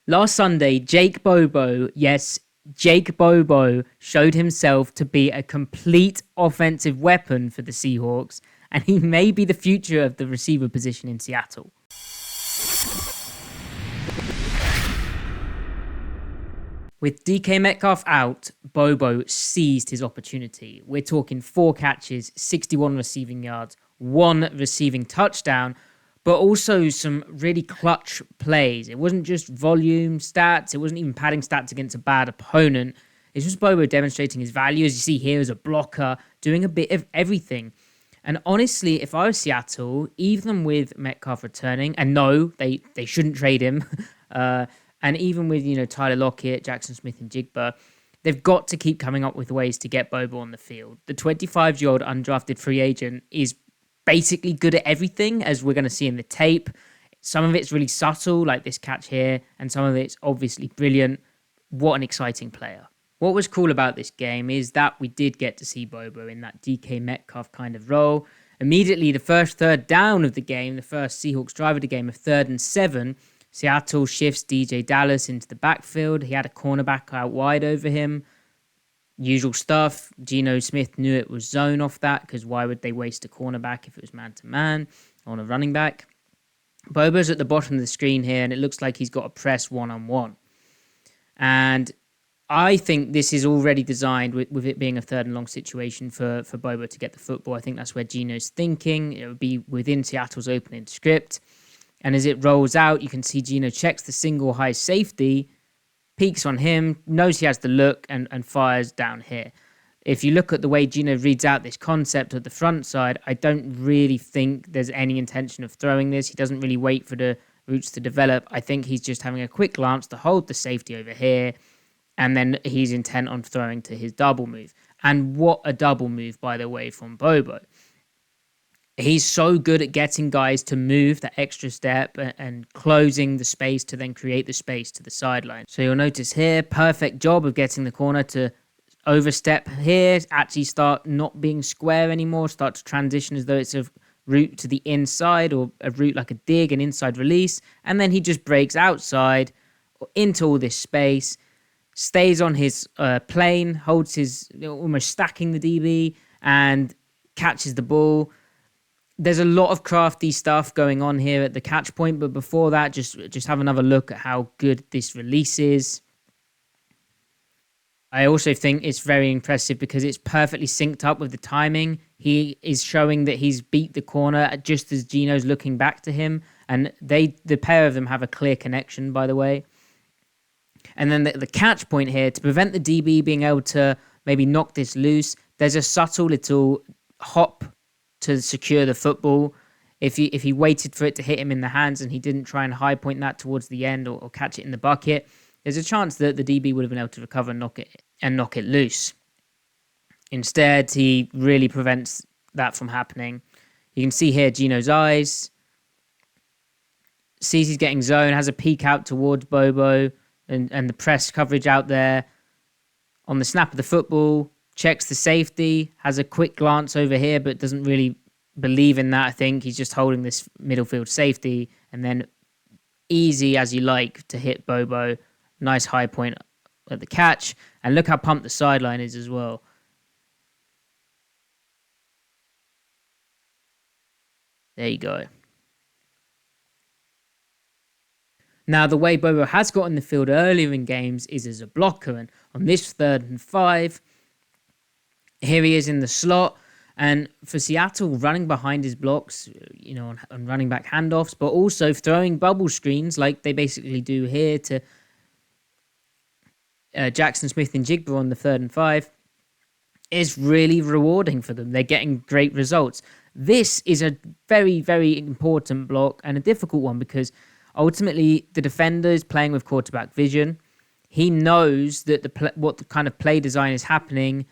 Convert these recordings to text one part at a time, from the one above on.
Last Sunday, Jake Bobo, yes, Jake Bobo showed himself to be a complete offensive weapon for the Seahawks, and he may be the future of the receiver position in Seattle. With DK Metcalf out, Bobo seized his opportunity. We're talking 4 catches, 61 receiving yards, 1 receiving touchdown, but also some really clutch plays. It wasn't just volume stats. It wasn't even padding stats against a bad opponent. It's just Bobo demonstrating his value, as you see here, as a blocker, doing a bit of everything. And honestly, if I was Seattle, even with Metcalf returning, and no, they shouldn't trade him, and even with, Tyler Lockett, Jackson Smith, and Jigba, they've got to keep coming up with ways to get Bobo on the field. The 25-year-old undrafted free agent is basically good at everything, as we're going to see in the tape. Some of it's really subtle, like this catch here, and some of it's obviously brilliant. What an exciting player. What was cool about this game is that we did get to see Bobo in that DK Metcalf kind of role. Immediately, the first third down of the game, the first Seahawks drive of the game of 3rd and 7, Seattle shifts DJ Dallas into the backfield. He had a cornerback out wide over him. Usual stuff. Geno Smith knew it was zone off that, because why would they waste a cornerback if it was man-to-man on a running back? Bobo's at the bottom of the screen here, and it looks like he's got a press one-on-one. And I think this is already designed with it being a 3rd and long situation for Bobo to get the football. I think that's where Geno's thinking. It would be within Seattle's opening script. And as it rolls out, you can see Geno checks the single high safety, peeks on him, knows he has the look, and fires down here. If you look at the way Geno reads out this concept at the front side, I don't really think there's any intention of throwing this. He doesn't really wait for the routes to develop. I think he's just having a quick glance to hold the safety over here, and then he's intent on throwing to his double move. And what a double move, by the way, from Bobo. He's so good at getting guys to move that extra step and closing the space to then create the space to the sideline. So you'll notice here, perfect job of getting the corner to overstep here, actually start not being square anymore, start to transition as though it's a route to the inside, or a route like a dig, an inside release. And then he just breaks outside into all this space, stays on his plane, holds his, almost stacking the DB, and catches the ball. There's a lot of crafty stuff going on here at the catch point, but before that, just have another look at how good this release is. I also think it's very impressive because it's perfectly synced up with the timing. He is showing that he's beat the corner just as Geno's looking back to him, and the pair of them have a clear connection, by the way. And then the catch point here, to prevent the DB being able to maybe knock this loose, there's a subtle little hop to secure the football. If he waited for it to hit him in the hands and he didn't try and high point that towards the end or catch it in the bucket, there's a chance that the DB would have been able to recover and knock it loose. Instead, he really prevents that from happening. You can see here Geno's eyes. Sees he's getting zone, has a peek out towards Bobo and the press coverage out there. On the snap of the football, checks the safety, has a quick glance over here, but doesn't really believe in that. I think he's just holding this middle field safety, and then easy as you like to hit Bobo. Nice high point at the catch, and look how pumped the sideline is as well. There you go. Now, the way Bobo has got in the field earlier in games is as a blocker, and on this 3rd and 5, here he is in the slot, and for Seattle, running behind his blocks, on running back handoffs, but also throwing bubble screens like they basically do here to Jackson Smith and Jigba on the 3rd and 5, is really rewarding for them. They're getting great results. This is a very, very important block and a difficult one because ultimately the defender is playing with quarterback vision. He knows that what the kind of play design is happening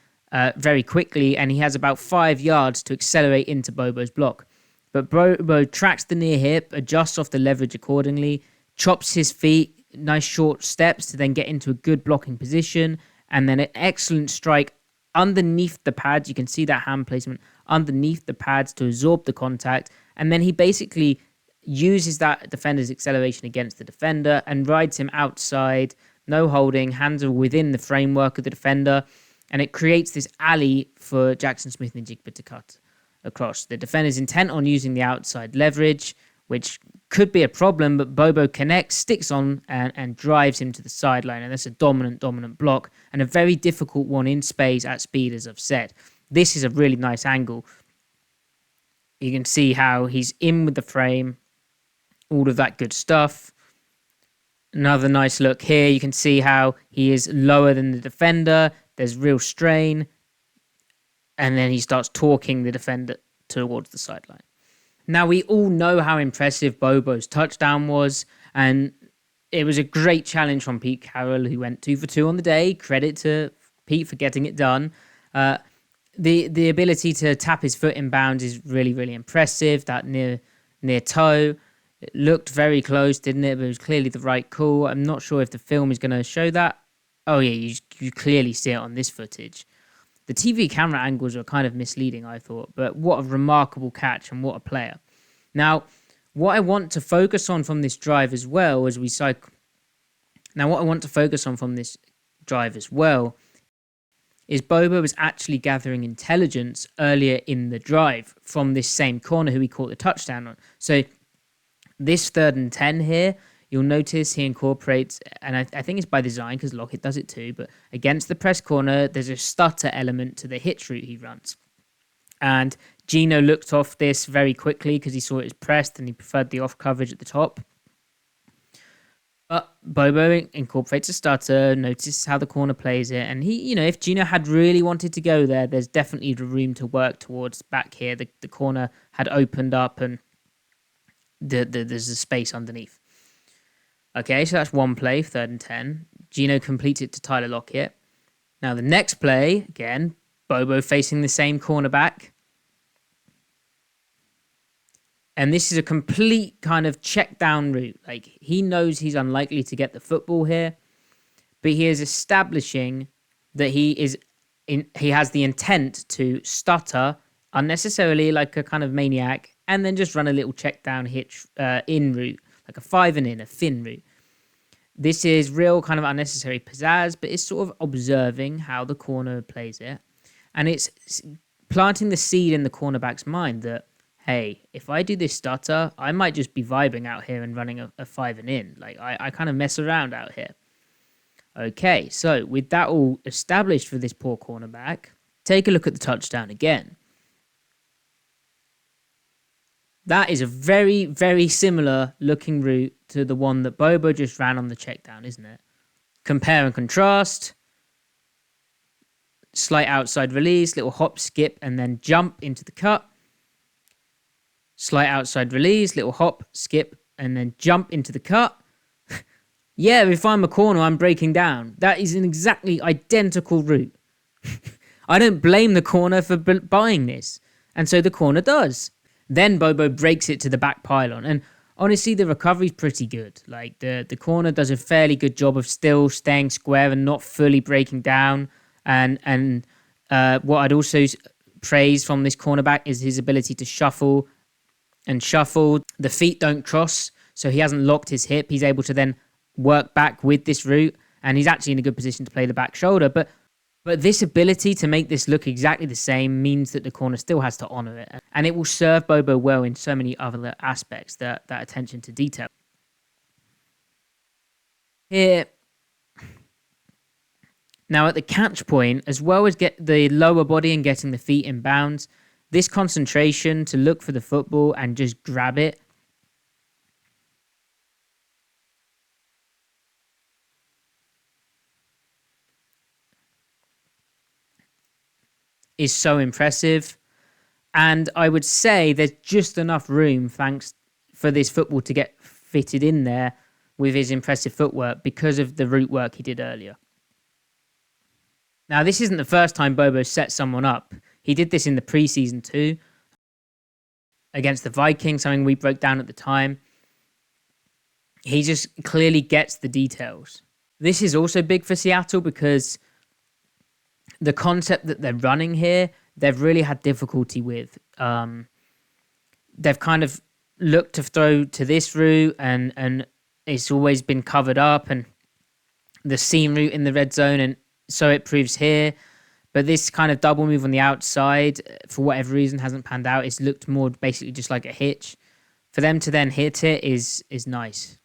very quickly, and he has about 5 yards to accelerate into Bobo's block. But Bobo tracks the near hip, adjusts off the leverage accordingly, chops his feet, nice short steps to then get into a good blocking position, and then an excellent strike underneath the pads. You can see that hand placement underneath the pads to absorb the contact, and then he basically uses that defender's acceleration against the defender and rides him outside, no holding, hands are within the framework of the defender, and it creates this alley for Jackson Smith and Jigba to cut across. The defender's intent on using the outside leverage, which could be a problem, but Bobo connects, sticks on, and drives him to the sideline, and that's a dominant block, and a very difficult one in space at speed, as I've said. This is a really nice angle. You can see how he's in with the frame, all of that good stuff. Another nice look here. You can see how he is lower than the defender. There's real strain. And then he starts talking the defender towards the sideline. Now, we all know how impressive Bobo's touchdown was. And it was a great challenge from Pete Carroll, who went 2 for 2 on the day. Credit to Pete for getting it done. The ability to tap his foot in bounds is really, really impressive. That near toe. It looked very close, didn't it? But it was clearly the right call. I'm not sure if the film is going to show that. Oh, yeah, you clearly see it on this footage. The TV camera angles are kind of misleading, I thought. But what a remarkable catch and what a player. Now, what I want to focus on from this drive as well as we cycle... Now, what I want to focus on from this drive as well is Bobo was actually gathering intelligence earlier in the drive from this same corner who he caught the touchdown on. So... this 3rd and 10 here, you'll notice he incorporates, and I think it's by design because Lockett does it too, but against the press corner, there's a stutter element to the hitch route he runs. And Gino looked off this very quickly because he saw it was pressed and he preferred the off coverage at the top. But Bobo incorporates a stutter, notices how the corner plays it, and he, if Gino had really wanted to go there, there's definitely the room to work towards back here. The corner had opened up and there's a space underneath. Okay, so that's one play, 3rd and 10. Gino completes it to Tyler Lockett. Now the next play, again, Bobo facing the same cornerback. And this is a complete kind of check down route. Like, he knows he's unlikely to get the football here, but he is establishing that he has the intent to stutter unnecessarily like a kind of maniac, and then just run a little check down hitch in route, like a 5 and in, a thin route. This is real kind of unnecessary pizzazz, but it's sort of observing how the corner plays it. And it's planting the seed in the cornerback's mind that, hey, if I do this stutter, I might just be vibing out here and running a 5 and in. Like, I kind of mess around out here. Okay, so with that all established for this poor cornerback, take a look at the touchdown again. That is a very, very similar looking route to the one that Bobo just ran on the check down, isn't it? Compare and contrast. Slight outside release, little hop, skip, and then jump into the cut. Slight outside release, little hop, skip, and then jump into the cut. Yeah, if I'm a corner, I'm breaking down. That is an exactly identical route. I don't blame the corner for buying this. And so the corner does. Then Bobo breaks it to the back pylon. And honestly, the recovery's pretty good. Like, the corner does a fairly good job of still staying square and not fully breaking down. And what I'd also praise from this cornerback is his ability to shuffle. The feet don't cross, so he hasn't locked his hip. He's able to then work back with this route, and he's actually in a good position to play the back shoulder. But this ability to make this look exactly the same means that the corner still has to honour it. And it will serve Bobo well in so many other aspects, that attention to detail. Here, now at the catch point, as well as get the lower body and getting the feet in bounds, this concentration to look for the football and just grab it is so impressive. And I would say there's just enough room, thanks for this football to get fitted in there with his impressive footwork because of the route work he did earlier. Now, this isn't the first time Bobo set someone up. He did this in the preseason too, against the Vikings, something we broke down at the time. He just clearly gets the details. This is also big for Seattle because the concept that they're running here, they've really had difficulty with. They've kind of look to throw to this route, and it's always been covered up, and the seam route in the red zone, and so it proves here. But this kind of double move on the outside, for whatever reason, hasn't panned out. It's looked more basically just like a hitch. For them to then hit it is nice.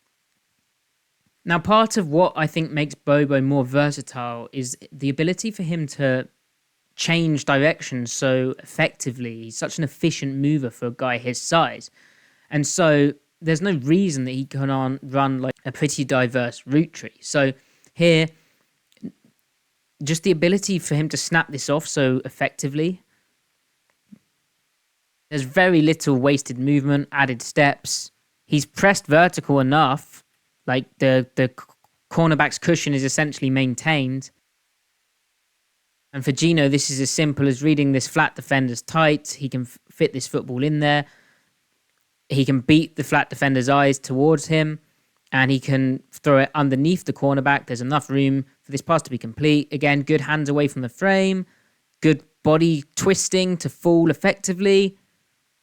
Now, part of what I think makes Bobo more versatile is the ability for him to change direction so effectively. He's such an efficient mover for a guy his size. And so there's no reason that he can't run like a pretty diverse route tree. So here, just the ability for him to snap this off so effectively. There's very little wasted movement, added steps. He's pressed vertical enough, like the cornerback's cushion is essentially maintained. And for Gino, this is as simple as reading this flat defender's tight. He can fit this football in there. He can beat the flat defender's eyes towards him, and he can throw it underneath the cornerback. There's enough room for this pass to be complete. Again, good hands away from the frame, good body twisting to fall effectively,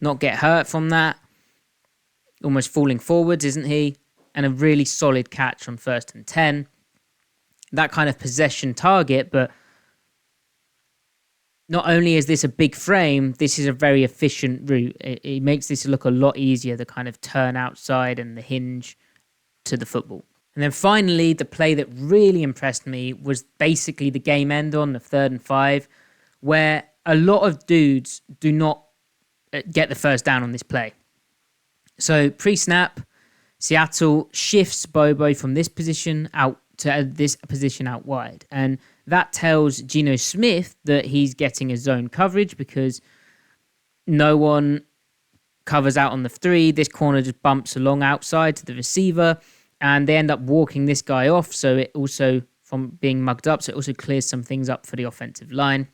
not get hurt from that. Almost falling forwards, isn't he? And a really solid catch on 1st and 10. That kind of possession target, but not only is this a big frame, this is a very efficient route. It makes this look a lot easier, the kind of turn outside and the hinge to the football. And then finally, the play that really impressed me was basically the game end on the 3rd and 5, where a lot of dudes do not get the first down on this play. So pre-snap, Seattle shifts Bobo from this position out to this position out wide. And that tells Geno Smith that he's getting a zone coverage because no one covers out on the 3. This corner just bumps along outside to the receiver, and they end up walking this guy off. So it also, from being mugged up, so it also clears some things up for the offensive line.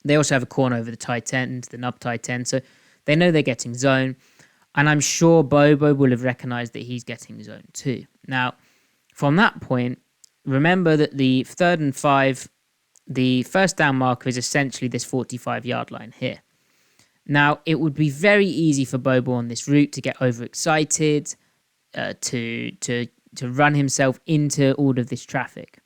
They also have a corner over the tight end, the nub tight end. So they know they're getting zone. And I'm sure Bobo will have recognized that he's getting zone too. Now, from that point, remember that the 3rd and 5, the first down marker is essentially this 45-yard line here. Now, it would be very easy for Bobo on this route to get overexcited, to run himself into all of this traffic.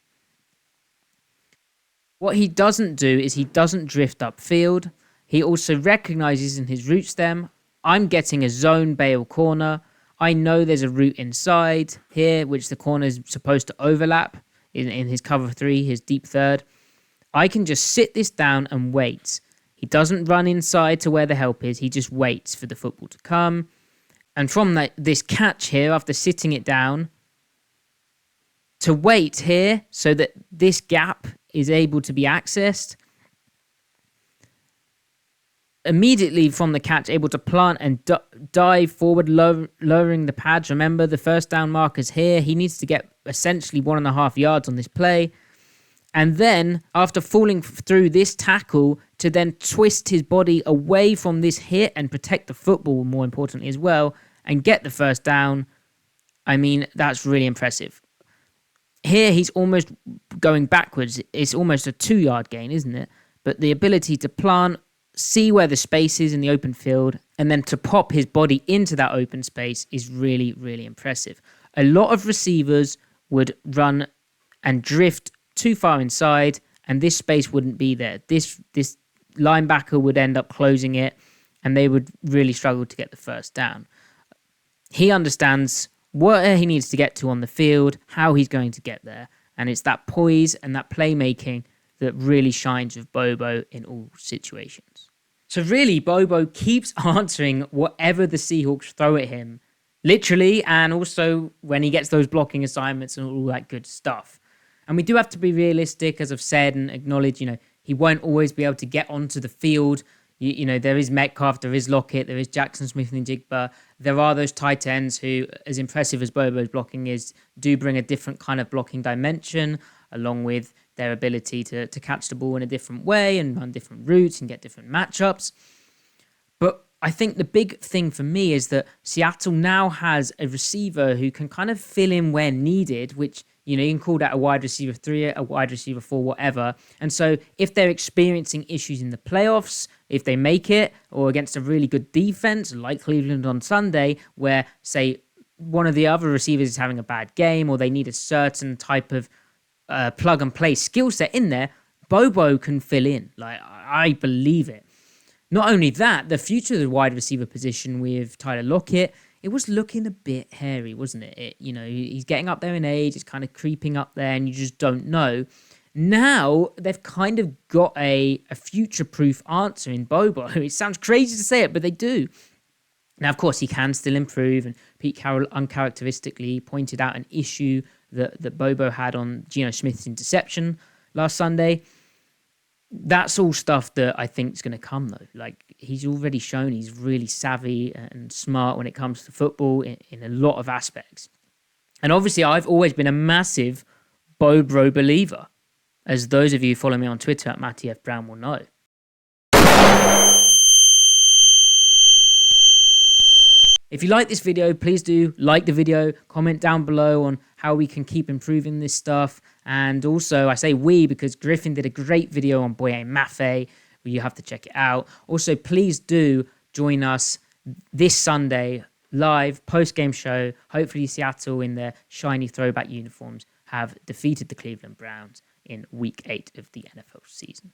What he doesn't do is he doesn't drift upfield. He also recognizes in his route stem, I'm getting a zone bail corner. I know there's a route inside here, which the corner is supposed to overlap in his cover 3, his deep third. I can just sit this down and wait. He doesn't run inside to where the help is. He just waits for the football to come. And from this catch here, after sitting it down, to wait here so that this gap is able to be accessed, immediately from the catch, able to plant and dive forward, lowering the pads. Remember, the first down marker's here. He needs to get essentially 1.5 yards on this play. And then, after falling through this tackle, to then twist his body away from this hit and protect the football, more importantly as well, and get the first down. I mean, that's really impressive. Here, he's almost going backwards. It's almost a 2-yard gain, isn't it? But the ability to plant, see where the space is in the open field, and then to pop his body into that open space is really, really impressive. A lot of receivers would run and drift too far inside, and this space wouldn't be there. This linebacker would end up closing it, and they would really struggle to get the first down. He understands where he needs to get to on the field, how he's going to get there, and it's that poise and that playmaking that really shines with Bobo in all situations. So really, Bobo keeps answering whatever the Seahawks throw at him, literally, and also when he gets those blocking assignments and all that good stuff. And we do have to be realistic, as I've said, and acknowledge, he won't always be able to get onto the field. There is Metcalf, there is Lockett, there is Jackson Smith and Jigba. There are those tight ends who, as impressive as Bobo's blocking is, do bring a different kind of blocking dimension, along with their ability to catch the ball in a different way and run different routes and get different matchups. But I think the big thing for me is that Seattle now has a receiver who can kind of fill in where needed, which You know, you can call that a wide receiver 3, a wide receiver 4, whatever. And so if they're experiencing issues in the playoffs, if they make it, or against a really good defense like Cleveland on Sunday, where, say, one of the other receivers is having a bad game, or they need a certain type of plug and play skill set in there, Bobo can fill in. Like, I believe it. Not only that, the future of the wide receiver position with Tyler Lockett, it was looking a bit hairy, wasn't it? You know, he's getting up there in age, it's kind of creeping up there, and you just don't know. Now, they've kind of got a future-proof answer in Bobo. It sounds crazy to say it, but they do. Now, of course, he can still improve, and Pete Carroll uncharacteristically pointed out an issue that Bobo had on Geno Smith's interception last Sunday. That's all stuff that I think is going to come, though. Like, he's already shown he's really savvy and smart when it comes to football in a lot of aspects. And obviously, I've always been a massive Bobo believer, as those of you who follow me on Twitter at Matty F. Brown will know. If you like this video, please do like the video, comment down below on how we can keep improving this stuff. And also, I say we because Griffin did a great video on Boye Mafe, where you have to check it out. Also, please do join us this Sunday, live, post-game show. Hopefully Seattle in their shiny throwback uniforms have defeated the Cleveland Browns in Week 8 of the NFL season.